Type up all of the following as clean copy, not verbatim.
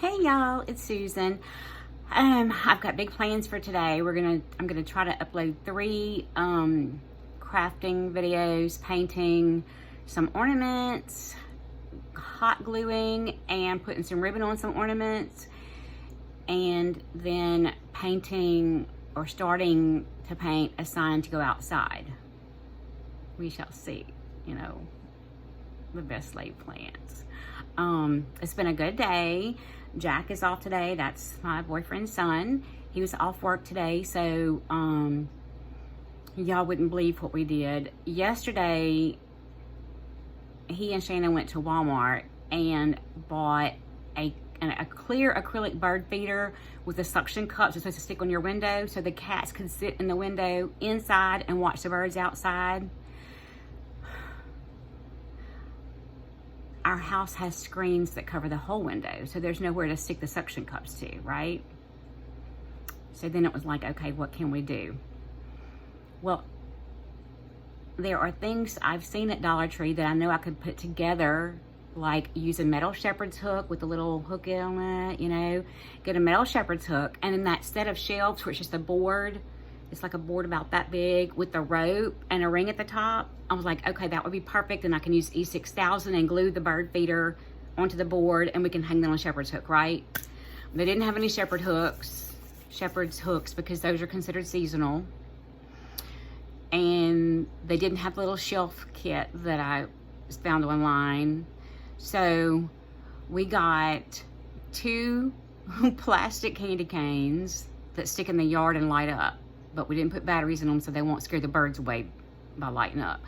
Hey y'all, it's Susan. I've got big plans for today. I'm gonna try to upload 3 crafting videos, painting some ornaments, hot gluing, and putting some ribbon on some ornaments, and then painting or starting to paint a sign to go outside. We shall see, the best laid plans. It's been a good day. Jack is off today. That's my boyfriend's son. He was off work today, so y'all wouldn't believe what we did. Yesterday, he and Shannon went to Walmart and bought a clear acrylic bird feeder with the suction cups that's supposed to stick on your window so the cats could sit in the window inside and watch the birds outside. Our house has screens that cover the whole window, so there's nowhere to stick the suction cups to, right? So then it was like, okay, what can we do? Well, there are things I've seen at Dollar Tree that I know I could put together, like use a metal shepherd's hook with a little hook on it, get a metal shepherd's hook, and then that set of shelves where it's just a board, it's like a board about that big with a rope and a ring at the top. I was like, okay, that would be perfect, and I can use E6000 and glue the bird feeder onto the board, and we can hang them on a shepherd's hook, right? They didn't have any shepherd's hooks, because those are considered seasonal. And they didn't have the little shelf kit that I found online. So we got 2 plastic candy canes that stick in the yard and light up, but we didn't put batteries in them so they won't scare the birds away by lighting up.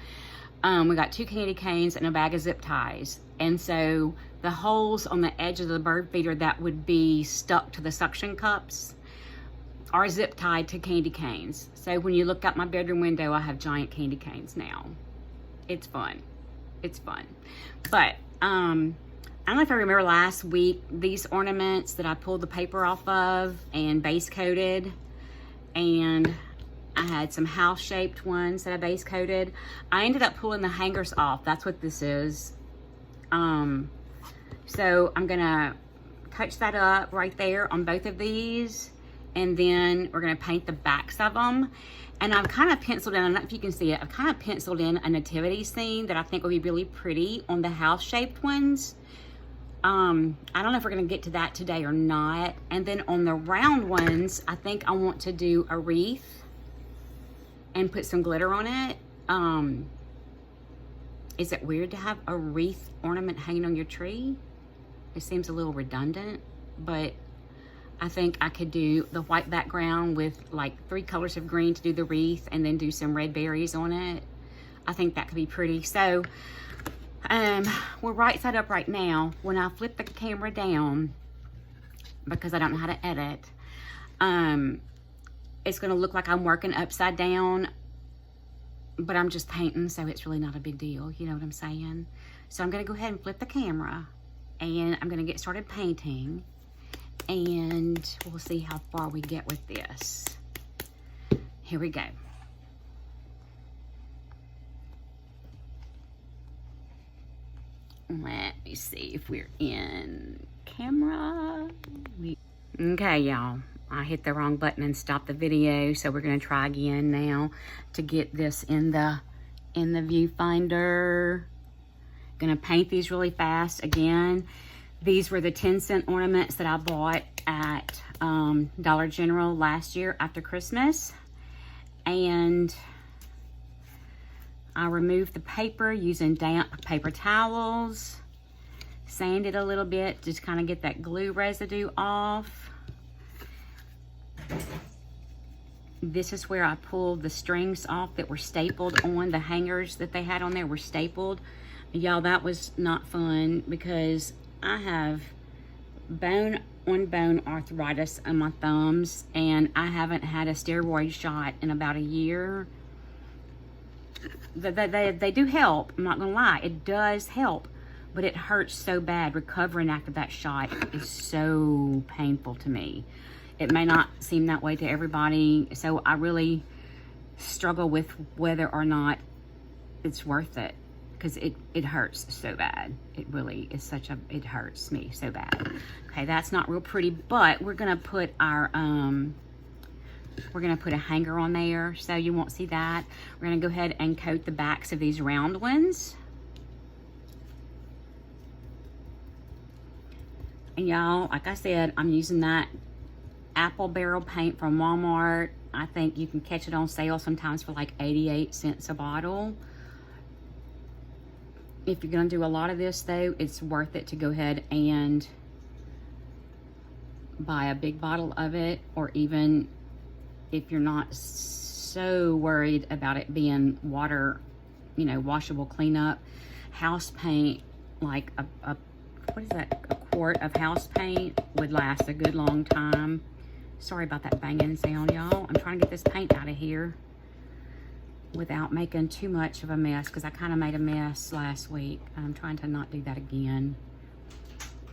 We got 2 candy canes and a bag of zip ties. And so the holes on the edge of the bird feeder that would be stuck to the suction cups are zip tied to candy canes. So when you look out my bedroom window, I have giant candy canes now. It's fun. It's fun. But I don't know if I remember last week, these ornaments that I pulled the paper off of and base coated, and I had some house-shaped ones that I base coated. I ended up pulling the hangers off. That's what this is. So I'm gonna touch that up right there on both of these, and then we're gonna paint the backs of them. And I've kind of penciled in, I don't know if you can see it, I've kind of penciled in a nativity scene that I think would be really pretty on the house-shaped ones. I don't know if we're gonna get to that today or not. And then on the round ones, I think I want to do a wreath and put some glitter on it. Is it weird to have a wreath ornament hanging on your tree? It seems a little redundant, but I think I could do the white background with like 3 colors of green to do the wreath, and then do some red berries on it. I think that could be pretty. So we're right side up right now. When I flip the camera down, because I don't know how to edit, it's gonna look like I'm working upside down, but I'm just painting, so it's really not a big deal, you know what I'm saying? So I'm gonna go ahead and flip the camera, and I'm gonna get started painting, and we'll see how far we get with this. Here we go. Let me see if we're in camera. Okay, y'all. I hit the wrong button and stopped the video, so we're gonna try again now to get this in the viewfinder. Gonna paint these really fast again. These were the 10-cent ornaments that I bought at Dollar General last year after Christmas. And I removed the paper using damp paper towels. Sanded a little bit, just kind of get that glue residue off. This is where I pulled the strings off that were stapled on. The hangers that they had on there were stapled. Y'all, that was not fun because I have bone-on-bone arthritis on my thumbs, and I haven't had a steroid shot in about a year. They do help, I'm not gonna lie, it does help, but it hurts so bad. Recovering after that shot is so painful to me. It may not seem that way to everybody, so I really struggle with whether or not it's worth it, because it hurts so bad. It really is it hurts me so bad. Okay, that's not real pretty, but we're gonna put our, we're gonna put a hanger on there so you won't see that. We're gonna go ahead and coat the backs of these round ones. And y'all, like I said, I'm using that apple barrel paint from Walmart. I think you can catch it on sale sometimes for like 88 cents a bottle. If you're gonna do a lot of this though, it's worth it to go ahead and buy a big bottle of it, or even if you're not so worried about it being water, you know, washable cleanup, house paint, like a what is that, a quart of house paint would last a good long time. Sorry about that banging sound, y'all. I'm trying to get this paint out of here without making too much of a mess, because I kind of made a mess last week. I'm trying to not do that again.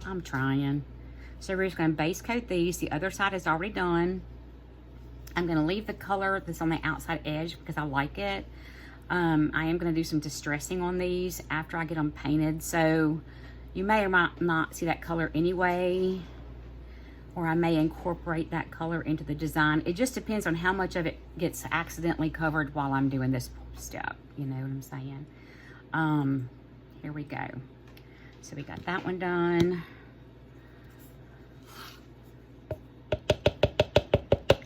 I'm trying. So we're just going to base coat these. The other side is already done. I'm going to leave the color that's on the outside edge because I like it. I am going to do some distressing on these after I get them painted. So you may or might not see that color anyway, or I may incorporate that color into the design. It just depends on how much of it gets accidentally covered while I'm doing this step. You know what I'm saying? Here we go. So we got that one done.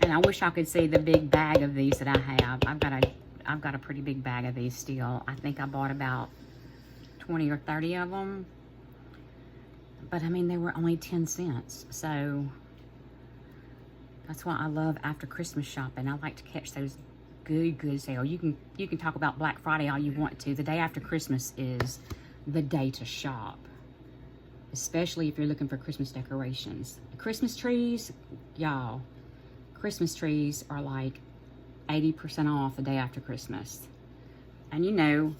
And I wish I could see the big bag of these that I have. I've got a pretty big bag of these still. I think I bought about 20 or 30 of them. But I mean, they were only 10 cents. So that's why I love after Christmas shopping. I like to catch those good sales. You can talk about Black Friday all you want to. The day after Christmas is the day to shop, especially if you're looking for Christmas decorations. Christmas trees, y'all, Christmas trees are like 80% off the day after Christmas. And you know,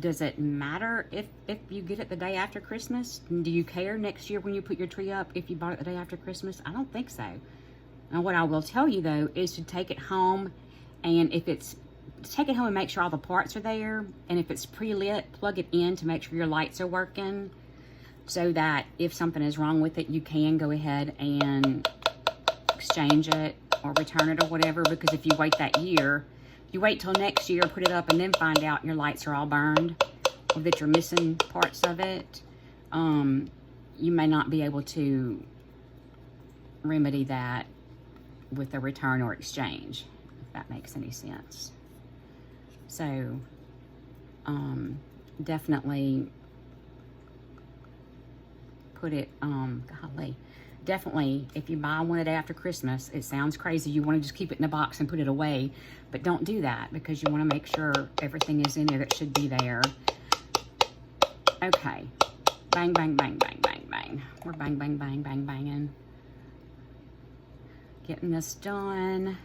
does it matter if you get it the day after Christmas? Do you care next year when you put your tree up if you bought it the day after Christmas? I don't think so. And what I will tell you though is to take it home, and take it home and make sure all the parts are there. And if it's pre-lit, plug it in to make sure your lights are working, so that if something is wrong with it, you can go ahead and exchange it or return it or whatever. Because if you wait that year, you wait till next year, put it up, and then find out your lights are all burned or that you're missing parts of it, you may not be able to remedy that with a return or exchange, if that makes any sense. So definitely put it, golly, definitely, if you buy one the day after Christmas, it sounds crazy. You want to just keep it in a box and put it away, but don't do that, because you want to make sure everything is in there that should be there. Okay. Bang, bang, bang, bang, bang, bang. We're bang, bang, bang, bang, banging. Getting this done.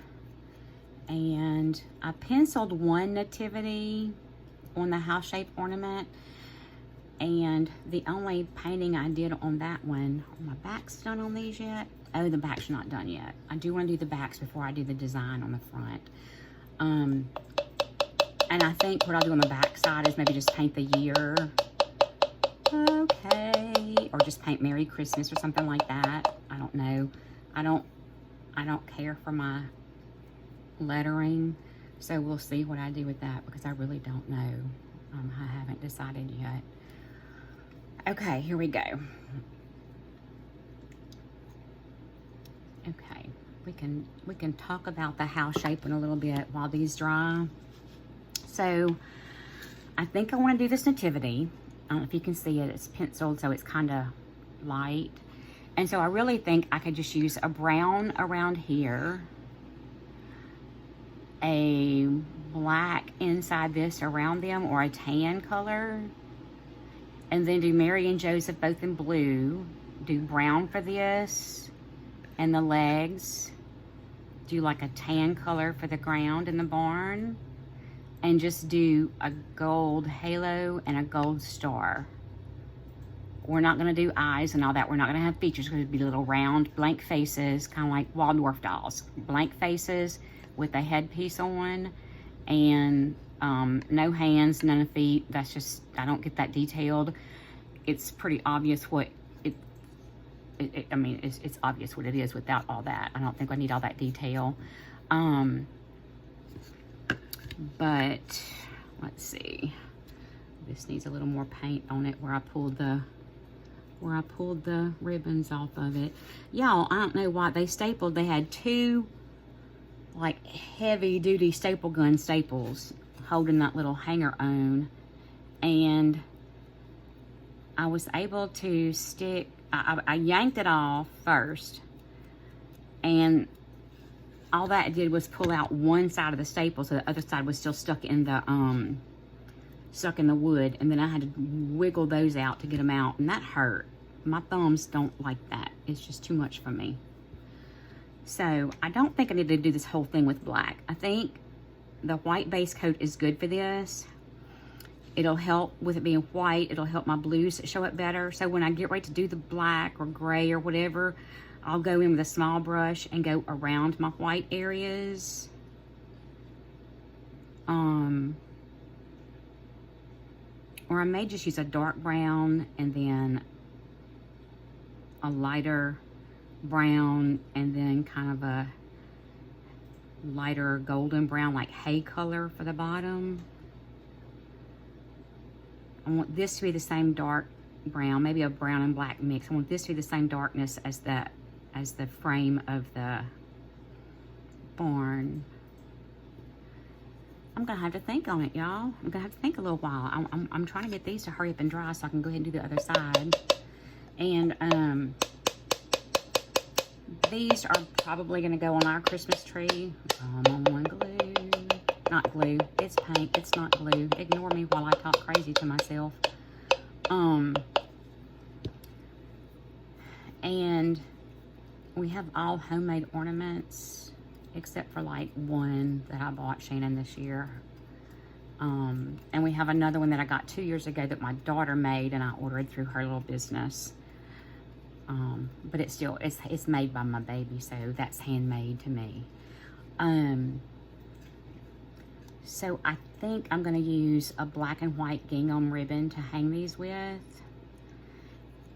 And I penciled one nativity on the house shape ornament. And the only painting I did on that one, my back's done on these yet? Oh, the back's not done yet. I do want to do the backs before I do the design on the front. And I think what I'll do on the back side is maybe just paint the year. Okay. Or just paint Merry Christmas or something like that. I don't know. I don't care for my lettering. So we'll see what I do with that, because I really don't know. I haven't decided yet. Okay, here we go. Okay, we can talk about the house shape in a little bit while these dry. So I think I want to do this nativity. I don't know if you can see it. It's penciled, so it's kind of light. And so I really think I could just use a brown around here, a black inside this around them, or a tan color. And then do Mary and Joseph both in blue. Do brown for this and the legs. Do like a tan color for the ground in the barn. And just do a gold halo and a gold star. We're not going to do eyes and all that. We're not going to have features, because it'd be little round blank faces, kind of like Waldorf dolls. Blank faces with a headpiece on. and no hands, none of feet. That's just, I don't get that detailed. It's pretty obvious what I mean, it's obvious what it is without all that. I don't think I need all that detail. But let's see. This needs a little more paint on it where I pulled the ribbons off of it. Y'all, I don't know why they stapled. They had two like heavy duty staple gun staples holding that little hanger on, and I was able to stick, I yanked it off first, and all that did was pull out one side of the staple, so the other side was still stuck in the wood, and then I had to wiggle those out to get them out, and that hurt. My thumbs don't like that. It's just too much for me. So I don't think I need to do this whole thing with black. I think the white base coat is good for this. It'll help with it being white. It'll help my blues show up better. So when I get ready to do the black or gray or whatever, I'll go in with a small brush and go around my white areas. Or I may just use a dark brown and then a lighter brown and then kind of a lighter golden brown, like hay color for the bottom. I want this to be the same dark brown, maybe a brown and black mix. I want this to be the same darkness as the frame of the barn. I'm gonna have to think on it, y'all. I'm gonna have to think a little while. I'm trying to get these to hurry up and dry so I can go ahead and do the other side. And these are probably gonna go on our Christmas tree. I'm on glue. Not glue, it's paint, it's not glue. Ignore me while I talk crazy to myself. And we have all homemade ornaments, except for like one that I bought Shannon this year. And we have another one that I got 2 years ago that my daughter made and I ordered through her little business. But it's still, it's made by my baby, so that's handmade to me. So I think I'm gonna use a black and white gingham ribbon to hang these with.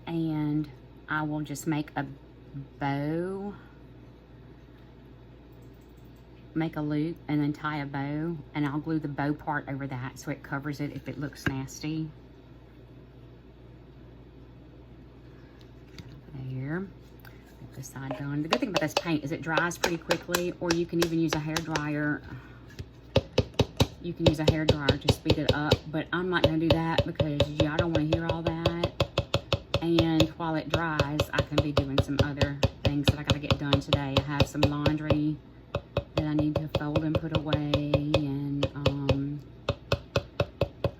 And I will just make a bow, make a loop and then tie a bow, and I'll glue the bow part over that so it covers it if it looks nasty. There, get this side done. The good thing about this paint is it dries pretty quickly, or you can even use a hair dryer. You can use a hair dryer to speed it up, but I'm not gonna do that because y'all don't wanna hear all that. And while it dries, I can be doing some other things that I gotta get done today. I have some laundry that I need to fold and put away, and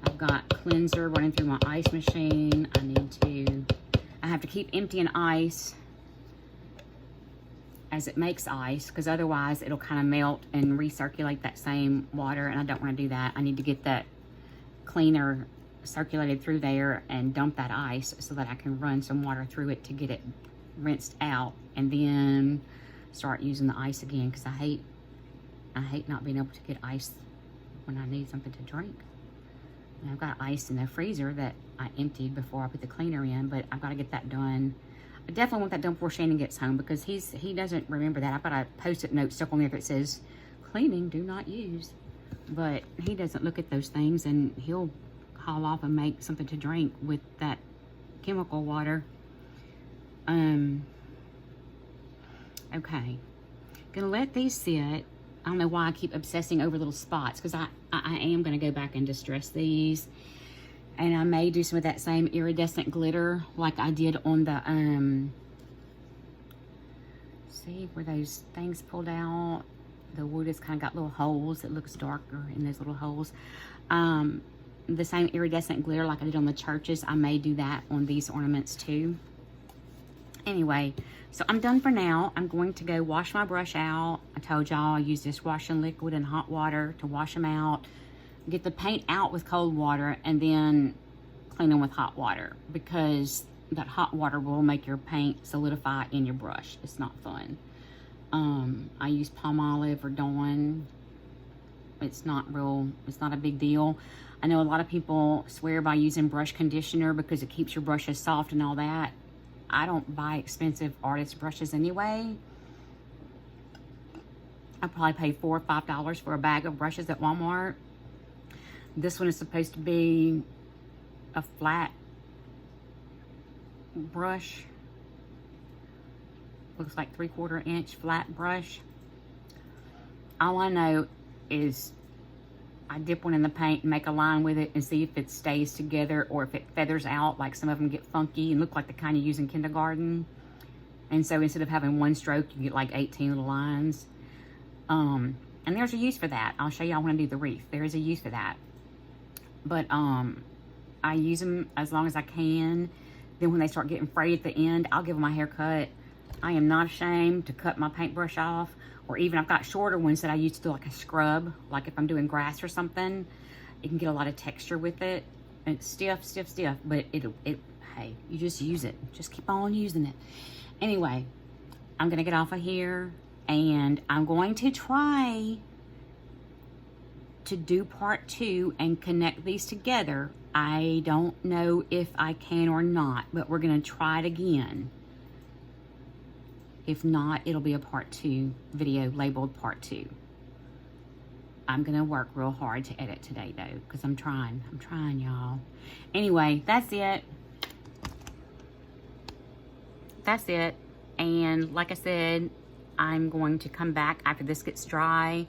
I've got cleanser running through my ice machine. I have to keep emptying ice as it makes ice, because otherwise it'll kind of melt and recirculate that same water, and I don't want to do that. I need to get that cleaner circulated through there and dump that ice so that I can run some water through it to get it rinsed out, and then start using the ice again, because I hate not being able to get ice when I need something to drink. And I've got ice in the freezer that I emptied before I put the cleaner in, but I've got to get that done. I definitely want that done before Shannon gets home, because he doesn't remember that. I've got a Post-it note stuck on there that says, cleaning, do not use. But he doesn't look at those things, and he'll haul off and make something to drink with that chemical water. Okay. Gonna let these sit. I don't know why I keep obsessing over little spots, because I am gonna go back and distress these. And I may do some of that same iridescent glitter like I did on the, see where those things pulled out? The wood has kind of got little holes. It looks darker in those little holes. The same iridescent glitter like I did on the churches, I may do that on these ornaments too. Anyway, so I'm done for now. I'm going to go wash my brush out. I told y'all I use dishwashing liquid and hot water to wash them out. Get the paint out with cold water and then clean them with hot water, because that hot water will make your paint solidify in your brush. It's not fun. I use Palmolive or Dawn It's not a big deal. I know a lot of people swear by using brush conditioner because it keeps your brushes soft and all that. I don't buy expensive artist brushes anyway. I probably paid $4 or $5 for a bag of brushes at Walmart. This one is supposed to be a flat brush. Looks like 3/4 inch flat brush. All I know is I dip one in the paint and make a line with it and see if it stays together or if it feathers out, like some of them get funky and look like the kind you use in kindergarten. And so instead of having one stroke, you get like 18 little lines. And there's a use for that. I'll show y'all when I do the wreath. There is a use for that. But I use them as long as I can. Then when they start getting frayed at the end, I'll give them a haircut. I am not ashamed to cut my paintbrush off, or even I've got shorter ones that I use to do like a scrub, like if I'm doing grass or something. You can get a lot of texture with it. And it's stiff, but hey, you just use it. Just keep on using it. Anyway, I'm gonna get off of here and I'm going to try to do part 2 and connect these together. I don't know if I can or not, but we're gonna try it again. If not, it'll be a part 2 video labeled part 2. I'm gonna work real hard to edit today though, because I'm trying, y'all. Anyway, that's it. And like I said, I'm going to come back after this gets dry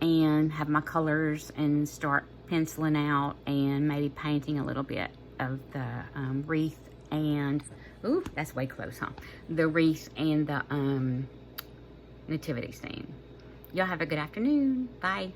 and have my colors and start penciling out and maybe painting a little bit of the wreath and, ooh, that's way close, huh? The wreath and the nativity scene. Y'all have a good afternoon. Bye.